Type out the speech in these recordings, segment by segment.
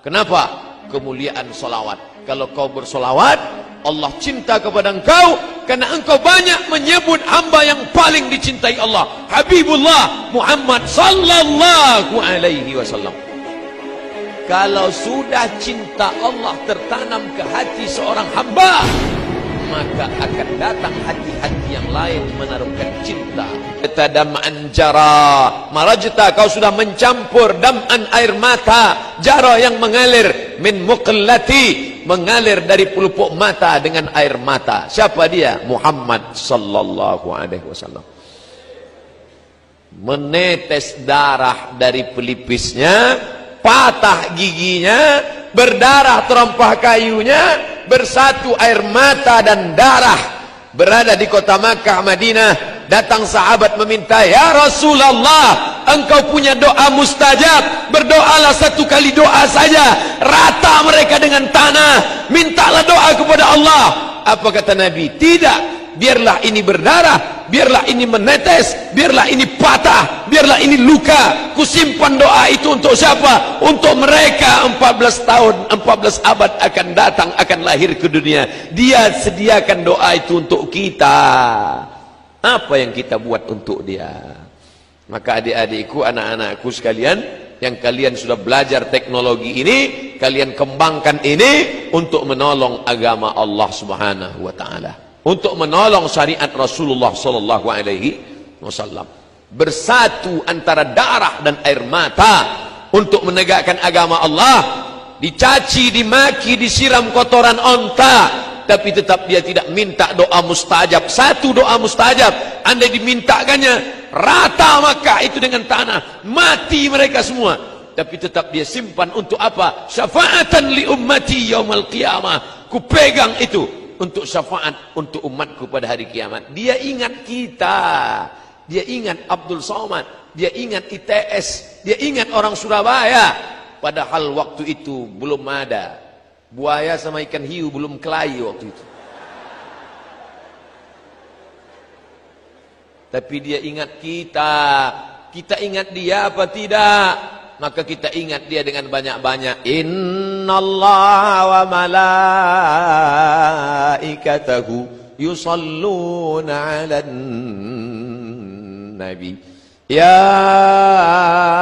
Kenapa? Kemuliaan solawat. Kalau kau bersolawat, Allah cinta kepada engkau karena engkau banyak menyebut hamba yang paling dicintai Allah, Habibullah Muhammad sallallahu alaihi wasallam. Kalau sudah cinta Allah tertanam ke hati seorang hamba, maka akan datang hati-hati yang lain menaruhkan cinta. Dam'an jara marajta, kau sudah mencampur dam'an air mata, jara yang mengalir, min muqallati, mengalir dari pelupuk mata dengan air mata. Siapa dia? Muhammad sallallahu alaihi wasallam. Menetes darah dari pelipisnya, patah giginya, berdarah terompah kayunya, bersatu air mata dan darah. Berada di kota Makkah, Madinah, datang sahabat meminta, ya Rasulullah, engkau punya doa mustajab, berdoalah satu kali doa saja, rata mereka dengan tanah, mintalah doa kepada Allah. Apa kata Nabi? Tidak, biarlah ini berdarah, biarlah ini menetes, biarlah ini patah, biarlah ini luka, kusimpan doa itu untuk siapa? Untuk mereka 14 tahun, 14 abad akan datang, akan lahir ke dunia. Dia sediakan doa itu untuk kita. Apa yang kita buat untuk dia? Maka adik-adikku, anak-anakku sekalian, yang kalian sudah belajar teknologi ini, kalian kembangkan ini untuk menolong agama Allah Subhanahu wa taala, untuk menolong syariat Rasulullah sallallahu alaihi wasallam. Bersatu antara darah dan air mata untuk menegakkan agama Allah. Dicaci, dimaki, disiram kotoran onta, tapi tetap dia tidak minta doa mustajab. Satu doa mustajab, andai dimintakannya, rata Makkah itu dengan tanah, mati mereka semua, tapi tetap dia simpan untuk apa? Syafaatan li ummati yaumal qiyamah. Ku pegang itu untuk syafaat untuk umatku pada hari kiamat. Dia ingat kita, dia ingat Abdul Somad, dia ingat ITS, dia ingat orang Surabaya. Padahal waktu itu belum ada buaya sama ikan hiu, belum kelahi waktu itu. Tapi dia ingat kita. Kita ingat dia apa tidak? Maka kita ingat dia dengan banyak-banyak. Innallaha wa malaikatahu yusalluna 'alan nabi. Ya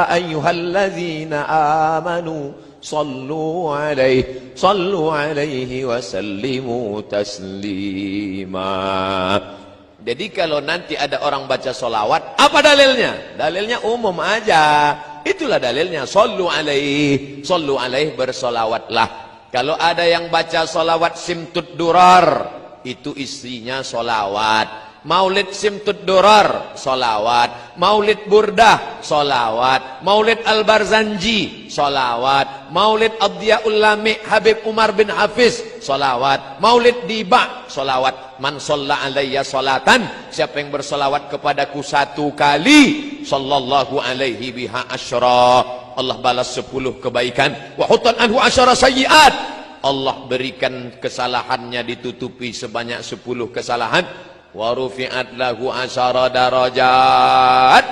ayyuhalladzina amanu sallu alaihi wa sallimu taslima. Jadi kalau nanti ada orang baca solawat, apa dalilnya? Dalilnya umum aja. Itulah dalilnya. Sallu alaihi bersolawatlah. Kalau ada yang baca solawat simtud durar, itu isinya solawat. Maulid simtud durar, solawat. Maulid burdah, solawat. Maulid al-Barzanji, solawat. Maulid Abdiyaul Lami Habib Umar bin Hafiz, solawat. Maulid Diba, solawat. Man sholla alayya sholatan, siapa yang bersolawat kepadaku satu kali, sallallahu alaihi biha asyra, Allah balas 10 kebaikan. Wa hutan anhu asyara sayyiat, Allah berikan kesalahannya ditutupi sebanyak 10 kesalahan. Wa rufi'at lahu asyara darajat,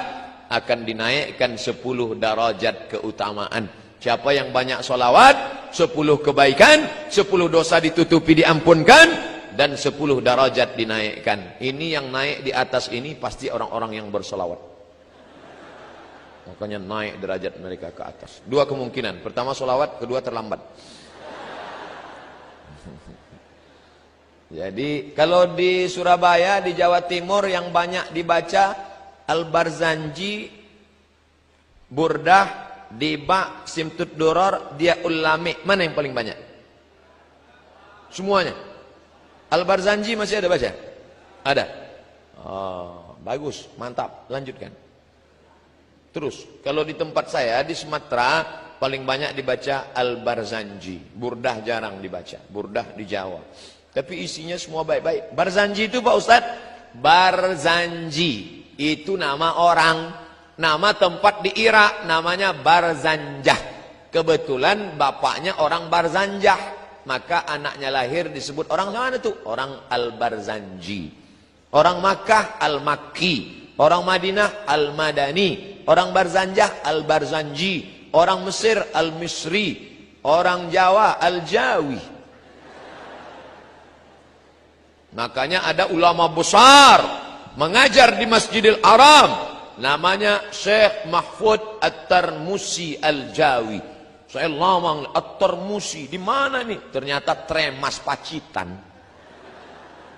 akan dinaikkan 10 darajat keutamaan. Siapa yang banyak solawat, 10 kebaikan, 10 dosa ditutupi diampunkan, dan 10 darajat dinaikkan. Ini yang naik di atas ini pasti orang-orang yang bersolawat. Makanya naik derajat mereka ke atas. 2 kemungkinan. Pertama solawat, kedua terlambat. Jadi kalau di Surabaya, di Jawa Timur yang banyak dibaca Al-Barzanji, Burdah, Diba, Simtud Duror, Diyaul Lami, mana yang paling banyak? Semuanya. Al-Barzanji masih ada baca? Ada. Oh, bagus, mantap, lanjutkan. Terus, kalau di tempat saya di Sumatera paling banyak dibaca Al-Barzanji. Burdah jarang dibaca, Burdah di Jawa. Tapi isinya semua baik-baik. Barzanji itu Pak Ustadz, Barzanji itu nama orang, nama tempat di Irak namanya Barzanjah. Kebetulan bapaknya orang Barzanjah, maka anaknya lahir disebut orang mana tuh? Orang Al-Barzanji. Orang Makkah Al-Makki, orang Madinah Al-Madani, orang Barzanjah Al-Barzanji, orang Mesir Al-Misri, Orang Jawa Al-Jawi. Makanya ada ulama besar mengajar di Masjidil Haram, namanya Syekh Mahfud At-Tarmusi Al-Jawi. Saya lama At-Tarmusi di mana nih? Ternyata Tremas Pacitan.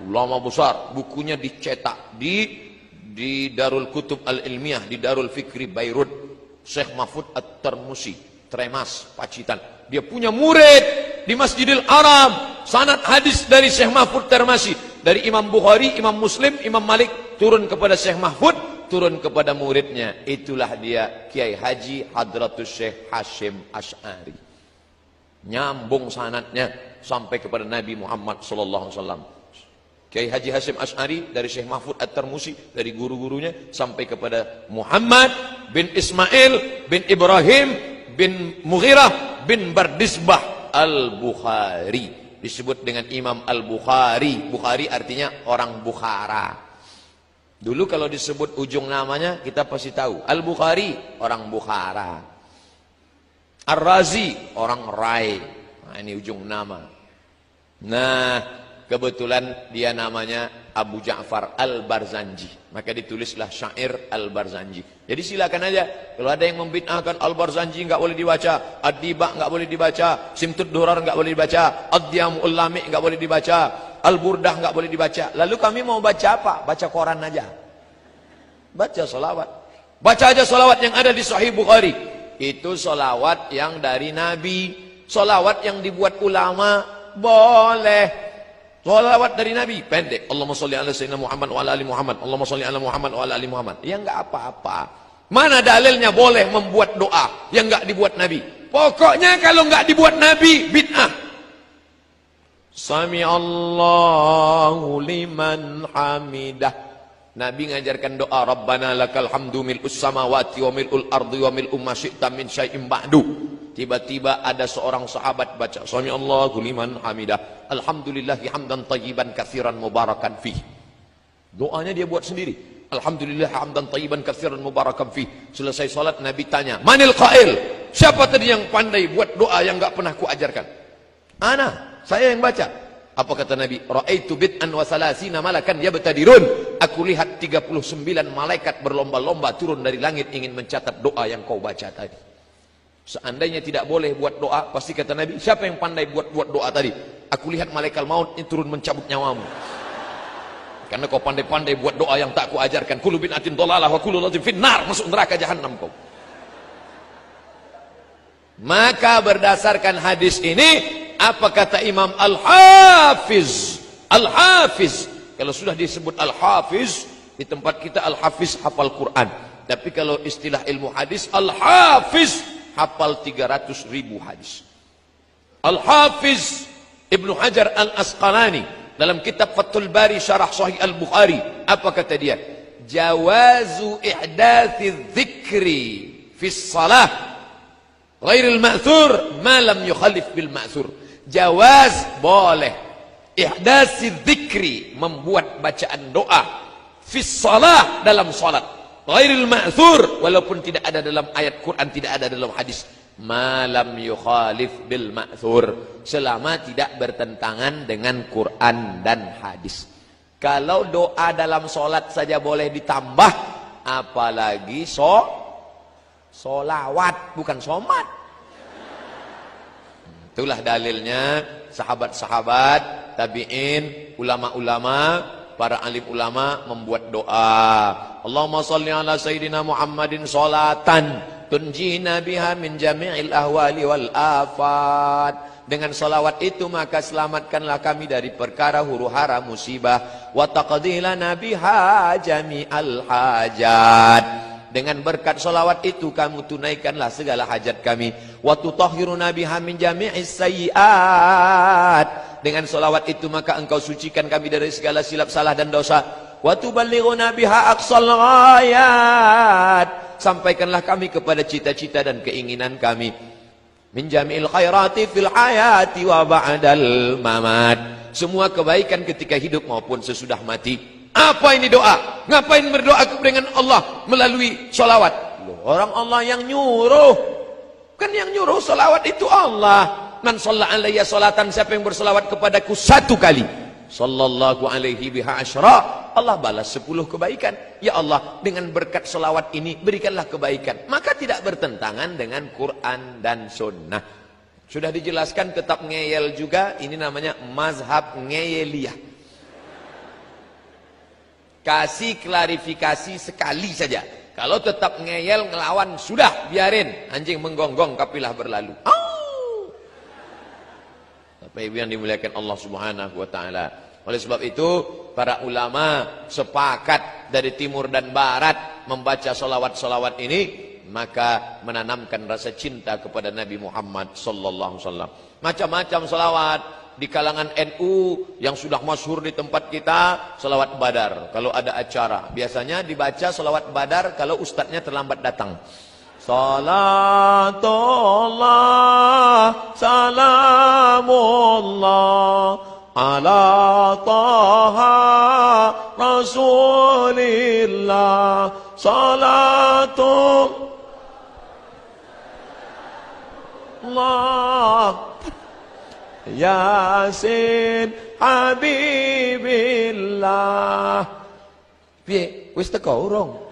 Ulama besar, bukunya dicetak di Darul Kutub Al-Ilmiyah, di Darul Fikri Beirut. Syekh Mahfud At-Tarmusi, Tremas Pacitan. Dia punya murid di Masjidil Haram. Sanad hadis dari Syekh Mahfud Tarmusi, dari Imam Bukhari, Imam Muslim, Imam Malik turun kepada Syekh Mahfud, turun kepada muridnya. Itulah dia Kiai Haji Hadratus Syekh Hashim Asy'ari. Nyambung sanadnya sampai kepada Nabi Muhammad sallallahu alaihi wasallam. Kiai Haji Hashim Asy'ari dari Syekh Mahfud At-Tarmusi, dari guru-gurunya sampai kepada Muhammad bin Ismail bin Ibrahim bin Mughirah bin Bardisbah Al-Bukhari. Disebut dengan Imam Al-Bukhari. Bukhari artinya orang Bukhara. Dulu kalau disebut ujung namanya kita pasti tahu. Al-Bukhari orang Bukhara. Ar-Razi orang Rai. Nah, ini ujung nama. Nah, kebetulan dia namanya Abu Ja'far Al-Barzanji. Maka ditulislah syair Al-Barzanji. Jadi silakan aja. Kalau ada yang membid'ahkan Al-Barzanji enggak boleh dibaca, Ad-Diba enggak boleh dibaca, Simtud Durar enggak boleh dibaca, Ad-Diyamul Lami enggak boleh dibaca, Al-Burdah enggak boleh dibaca. Lalu kami mau baca apa? Baca koran aja. Baca solawat. Baca aja solawat yang ada di Sahih Bukhari. Itu solawat yang dari Nabi. Solawat yang dibuat ulama boleh. Salawat dari Nabi pendek. Allahumma sholli ala sayyidina Muhammad wa ala ali Muhammad. Allahumma sholli ala Muhammad wa ala ali Muhammad. Ya enggak apa-apa. Mana dalilnya boleh membuat doa yang enggak dibuat Nabi? Pokoknya kalau enggak dibuat Nabi bid'ah. Sami Allahu liman hamidah. Nabi ngajarkan doa Rabbana lakal hamdu mil'us samawati wa mil'ul ardi wa mil'u ma syi'ta min syai'in ba'du. Tiba-tiba ada seorang sahabat baca Sami Allahu liman hamidah. Alhamdulillahi hamdan tayyiban katsiran mubarakan fih. Doanya dia buat sendiri. Alhamdulillah hamdan tayyiban katsiran mubarakan fih. Selesai salat Nabi tanya, "Manil qail?" Siapa tadi yang pandai buat doa yang enggak pernah kuajarkan? Ana, saya yang baca. Apa kata Nabi? Ra'aitu bid'an wa salasina malakan yabtadirun. Aku lihat 39 malaikat berlomba-lomba turun dari langit ingin mencatat doa yang kau baca tadi. Seandainya tidak boleh buat doa, pasti kata Nabi, siapa yang pandai buat doa tadi? Aku lihat malaikat maut ini turun mencabut nyawamu. Karena kau pandai-pandai buat doa yang tak kuajarkan. Kullu bid'atin dhalalah wa kullu dhalatin finnar. Masuk neraka jahanam kau. Maka berdasarkan hadis ini, apa kata Imam Al-Hafiz? Al-Hafiz. Kalau sudah disebut Al-Hafiz, di tempat kita Al-Hafiz hafal Quran. Tapi kalau istilah ilmu hadis, Al-Hafiz hafal 300.000 hadis. Al-Hafiz Ibnu Hajar Al-Asqalani dalam kitab Fathul Bari Syarah Sahih Al-Bukhari, apa kata dia? Jawazu ihdathi dzikri fi shalah ghairil ma'thur ma lam yukhalif bil ma'thur. Jawaz boleh ihdathi dzikri, membuat bacaan doa fi shalah, dalam salat, ghairil ma'thur, walaupun tidak ada dalam ayat Quran, tidak ada dalam hadis, malam yukhalif bil ma'thur, selama tidak bertentangan dengan Quran dan hadis. Kalau doa dalam solat saja boleh ditambah, apalagi solawat, bukan somat. Itulah dalilnya sahabat-sahabat, tabi'in, ulama-ulama, para alim ulama membuat doa. Allahumma sholli ala sayyidina Muhammadin sholatan tunjina biha min jami'il ahwali wal afat. Dengan salawat itu maka selamatkanlah kami dari perkara huru-hara musibah. Wa taqdilana biha jami'al hajat. Dengan berkat salawat itu kamu tunaikanlah segala hajat kami. Wa tutahhiruna biha min jami'is sayyi'at. Dengan salawat itu maka engkau sucikan kami dari segala silap salah dan dosa. Wa tuballighuna biha aqsal ghayat. Sampaikanlah kami kepada cita-cita dan keinginan kami. Min jami'il khairati fil hayati wa ba'dal mamat. Semua kebaikan ketika hidup maupun sesudah mati. Apa ini doa? Ngapain berdoa dengan Allah melalui salawat? Orang Allah yang nyuruh. Kan yang nyuruh salawat itu Allah. Man shalla alayya salatan, siapa yang bersalawat kepadaku 1 kali, sallallahu alaihi biha asyra, Allah balas 10 kebaikan. Ya Allah, dengan berkat salawat ini berikanlah kebaikan. Maka tidak bertentangan dengan Quran dan Sunnah. Sudah dijelaskan, tetap ngeyel juga. Ini namanya mazhab ngeyeliyah. Kasih klarifikasi sekali saja. Kalau tetap ngeyel ngelawan, sudah biarin, anjing menggonggong kapilah berlalu. Bapak Ibu yang dimuliakan Allah Subhanahu wa taala. Oleh sebab itu para ulama sepakat dari timur dan barat membaca salawat-salawat ini, maka menanamkan rasa cinta kepada Nabi Muhammad sallallahu alaihi wasallam. Macam-macam salawat. Di kalangan NU yang sudah masyhur di tempat kita, salawat Badar. Kalau ada acara, biasanya dibaca salawat Badar kalau ustadznya terlambat datang. Salatullah salamullah ala taha rasulillah salatullah Yasin Habibillah. Piye? Wis teko urung?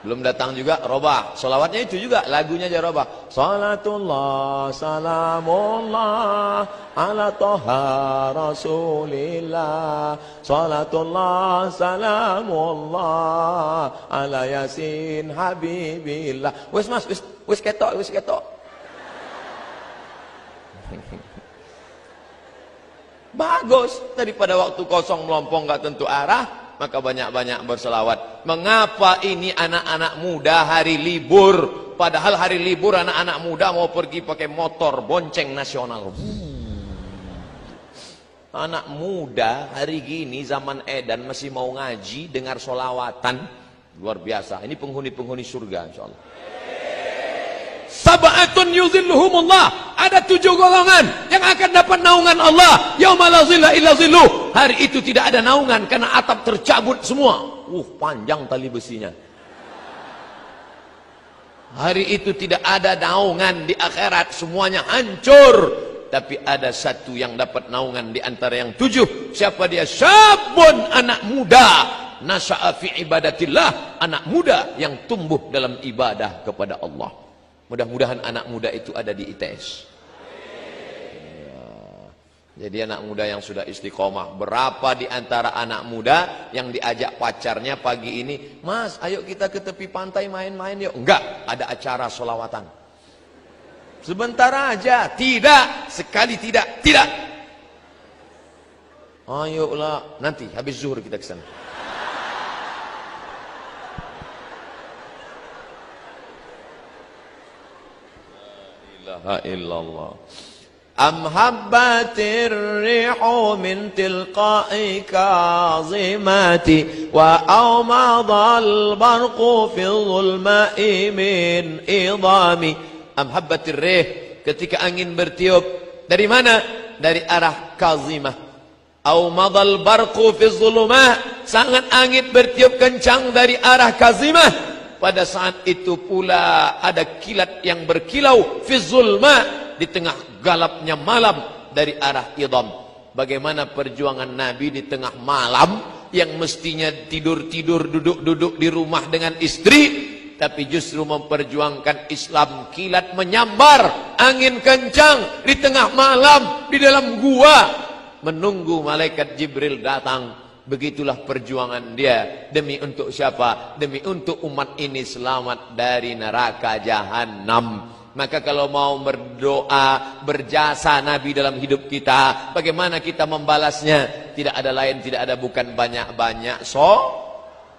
Belum datang juga robah. Salawatnya itu juga, lagunya aja robah. Salatullah salamullah ala taha rasulillah. Salatullah salamullah ala Yasin Habibillah. Wis Mas, wis ketok, wis ketok. Bagus, daripada waktu kosong melompong gak tentu arah, maka banyak-banyak berselawat. Mengapa ini anak-anak muda hari libur, padahal hari libur anak-anak muda mau pergi pakai motor bonceng nasional. Anak muda hari gini zaman edan masih mau ngaji, dengar solawatan, luar biasa. Ini penghuni-penghuni surga insyaallah. Sab'atun yuzilluhumullah, ada 7 golongan yang akan dapat naungan Allah. Yauma la zilla illa zilluh. Hari itu tidak ada naungan karena atap tercabut semua. Panjang tali besinya. Hari itu tidak ada naungan di akhirat, semuanya hancur. Tapi ada satu yang dapat naungan di antara yang 7. Siapa dia? Syabun, anak muda. Nasha'a fi ibadatillah, anak muda yang tumbuh dalam ibadah kepada Allah. Mudah-mudahan anak muda itu ada di ITS. Ya. Jadi anak muda yang sudah istiqomah. Berapa di antara anak muda yang diajak pacarnya pagi ini, Mas, ayo kita ke tepi pantai main-main yuk. Enggak, ada acara solawatan. Sebentar aja. Tidak, sekali tidak. Tidak. Ayolah, nanti habis zuhur kita ke sana. Illallah. Am habbatir rihu min tilqa'i kazimati wa awmadal barqu fi dhulma'i min idami. Am habbatir rih, ketika angin bertiup dari mana? Dari arah kazimah. Awmadal barqu fi dhulmah, sangat angin bertiup kencang dari arah kazimah. Pada saat itu pula ada kilat yang berkilau fi zulma, di tengah galapnya malam dari arah idam. Bagaimana perjuangan Nabi di tengah malam yang mestinya tidur-tidur, duduk-duduk di rumah dengan istri, tapi justru memperjuangkan Islam. Kilat menyambar, angin kencang di tengah malam di dalam gua menunggu malaikat Jibril datang. Begitulah perjuangan dia. Demi untuk siapa? Demi untuk umat ini selamat dari neraka jahanam. Maka kalau mau berdoa, berjasa Nabi dalam hidup kita, bagaimana kita membalasnya? Tidak ada lain, tidak ada bukan banyak-banyak.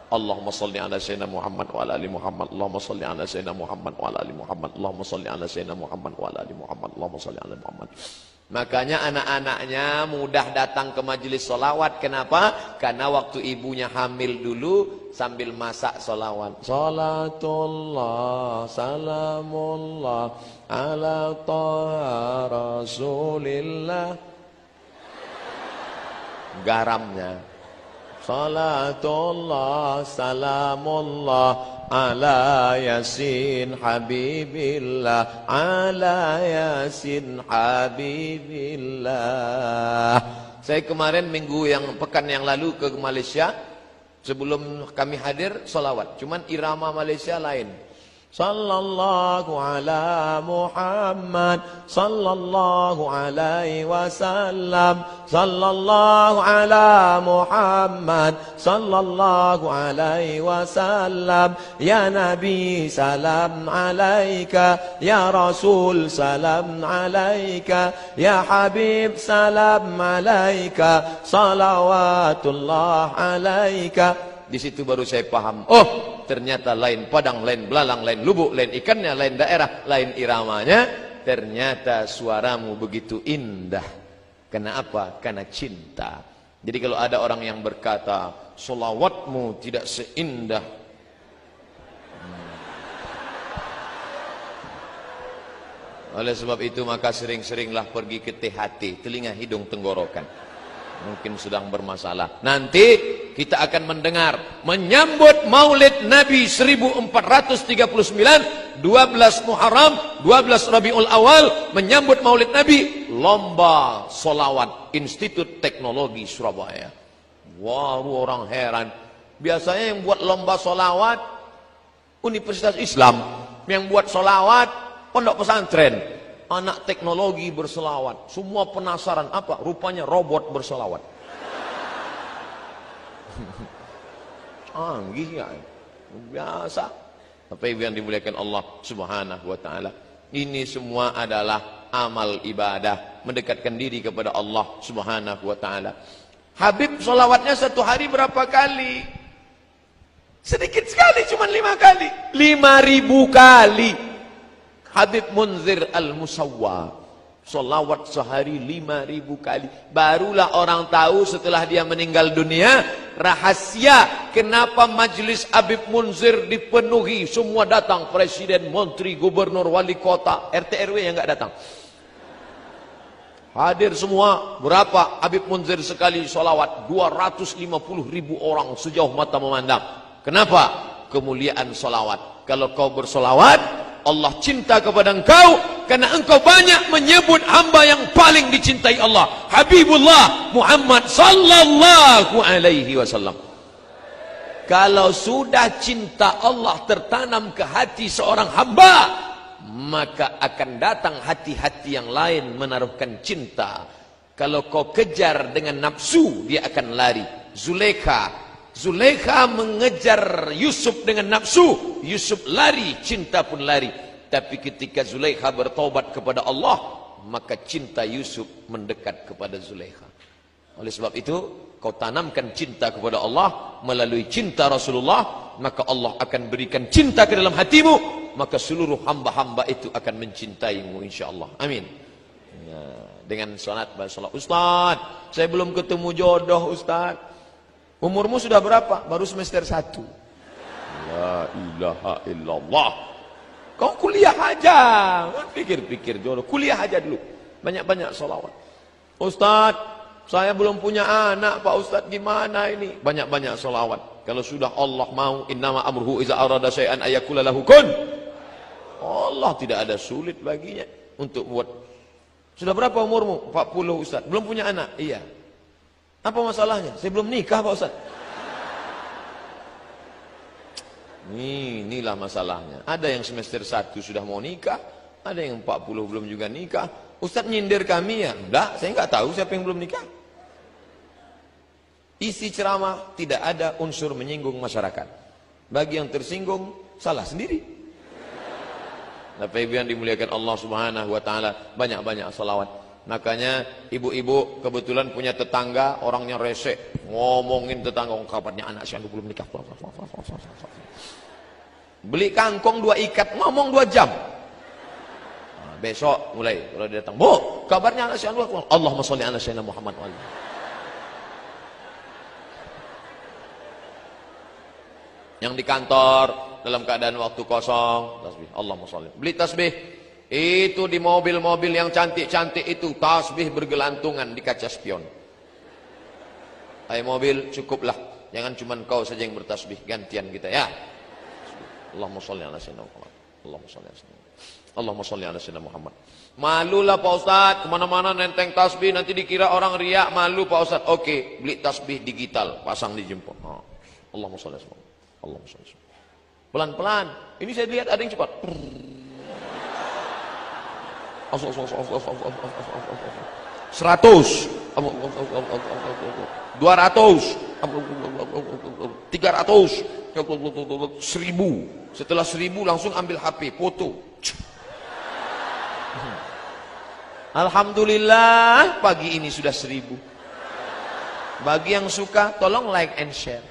Allahumma salli ala sayyidina Muhammad wa ala ali Muhammad. Allahumma salli ala sayyidina Muhammad wa ala ali Muhammad. Allahumma salli ala sayyidina Muhammad wa ala ali Muhammad. Allahumma salli ala Muhammad. Makanya anak-anaknya mudah datang ke majelis solawat. Kenapa? Karena waktu ibunya hamil dulu sambil masak solawat. Salatullah salamullah ala taha rasulillah. Garamnya. Salatullah salamullah ala yasin habibillah, ala yasin habibillah. Saya kemarin pekan yang lalu ke Malaysia. Sebelum kami hadir salawat, cuman irama Malaysia lain. Sallallahu ala Muhammad, sallallahu alaihi wasallam, sallallahu ala Muhammad, sallallahu alaihi wasallam. Ya Nabi salam alaika, ya Rasul salam alaika, ya Habib salam alaika, salawatullah alaika. Di situ baru saya paham, oh ternyata lain Padang, lain belalang, lain lubuk, lain ikannya, lain daerah, lain iramanya. Ternyata suaramu begitu indah. Kenapa? Karena cinta. Jadi kalau ada orang yang berkata sholawatmu tidak seindah, oleh sebab itu maka sering-seringlah pergi ke THT, telinga hidung tenggorokan. Mungkin sedang bermasalah. Nanti kita akan mendengar menyambut Maulid Nabi 1439, 12 Muharram, 12 Rabiul Awal, menyambut Maulid Nabi, lomba solawat Institut Teknologi Surabaya. Wah, orang heran. Biasanya yang buat lomba solawat Universitas Islam, yang buat solawat pondok pesantren. Anak teknologi berselawat. Semua penasaran, apa? Rupanya robot berselawat. Canggih ya. Biasa. Tapi yang dimuliakan Allah Subhanahu wa taala. Ini semua adalah amal ibadah, mendekatkan diri kepada Allah Subhanahu wa taala. Habib selawatnya satu hari berapa kali? Sedikit sekali, cuma 5 kali. 5.000 kali. Habib Munzir Al-Musawwa solawat sehari 5.000 kali. Barulah orang tahu setelah dia meninggal dunia rahasia kenapa majlis Habib Munzir dipenuhi. Semua datang, presiden, menteri, gubernur, wali kota, RT RW yang enggak datang. Hadir semua. Berapa Habib Munzir sekali solawat? 250.000 orang sejauh mata memandang. Kenapa? Kemuliaan solawat. Kalau kau bersolawat, Allah cinta kepada engkau karena engkau banyak menyebut hamba yang paling dicintai Allah, Habibullah Muhammad sallallahu alaihi wasallam. Kalau sudah cinta Allah tertanam ke hati seorang hamba, maka akan datang hati-hati yang lain menaruhkan cinta. Kalau kau kejar dengan nafsu, dia akan lari. Zulaikha mengejar Yusuf dengan nafsu, Yusuf lari, cinta pun lari. Tapi ketika Zulaikha bertobat kepada Allah, maka cinta Yusuf mendekat kepada Zulaikha. Oleh sebab itu, kau tanamkan cinta kepada Allah melalui cinta Rasulullah, maka Allah akan berikan cinta ke dalam hatimu, maka seluruh hamba-hamba itu akan mencintaimu insyaallah. Amin. Ya, dengan salat basalah. Ustaz, saya belum ketemu jodoh, Ustaz. Umurmu sudah berapa? Baru semester 1. La ilaha illallah. Kau kuliah aja. Pikir-pikir jodoh. Kuliah aja dulu. Banyak-banyak sholawat. Ustaz, saya belum punya anak, Pak Ustaz. Gimana ini? Banyak-banyak sholawat. Kalau sudah Allah mau, innama amruhu iza arada syai'an ayakula lahu kun. Allah tidak ada sulit baginya untuk buat. Sudah berapa umurmu? 40 Ustaz. Belum punya anak? Iya. Apa masalahnya? Saya belum nikah Pak Ustaz. Inilah masalahnya. Ada yang semester 1 sudah mau nikah, ada yang 40 belum juga nikah. Ustaz nyindir kami ya? Enggak, saya enggak tahu siapa yang belum nikah. Isi ceramah tidak ada unsur menyinggung masyarakat. Bagi yang tersinggung, salah sendiri. Bapak Ibu yang dimuliakan Allah Subhanahu wa taala, banyak-banyak salawat. Makanya ibu-ibu kebetulan punya tetangga orangnya rese, ngomongin tetangga, kabarnya anak saya belum nikah. Beli kangkong 2 ikat, ngomong 2 jam. Nah, besok mulai kalau dia datang, Bu, kabarnya anak saya Allahumma sholli ala sayyidina Muhammad wa alihi. Yang di kantor dalam keadaan waktu kosong, tasbih, Allahumma sholli. Beli tasbih. Itu di mobil-mobil yang cantik-cantik itu tasbih bergelantungan di kaca spion. Hai mobil, cukuplah. Jangan cuma kau saja yang bertasbih, gantian kita ya. Allahumma sholli ala sayyidina Muhammad. Allahumma sholli ala sayyidina Muhammad. Allahumma sholli ala sayyidina Muhammad. Malulah Pak Ustaz, kemana-mana nenteng tasbih, nanti dikira orang riak, malu Pak Ustaz. Oke, beli tasbih digital, pasang di jempol. Allahumma sholli ala sayyidina Muhammad. Allahumma sholli ala sayyidina Muhammad. Pelan-pelan. Ini saya lihat ada yang cepat. 100, 200, 300, 1000, 1000. Setelah 1000 langsung ambil HP, foto. Alhamdulillah, pagi ini sudah 1000. Bagi yang suka, tolong like and share.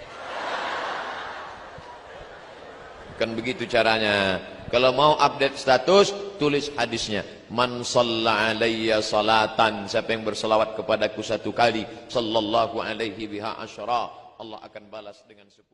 Kan begitu caranya. Kalau mau update status, tulis hadisnya. Man shalla alayya salatan, siapa yang berselawat kepadaku 1 kali, sallallahu alaihi biha asyra, Allah akan balas dengan 10.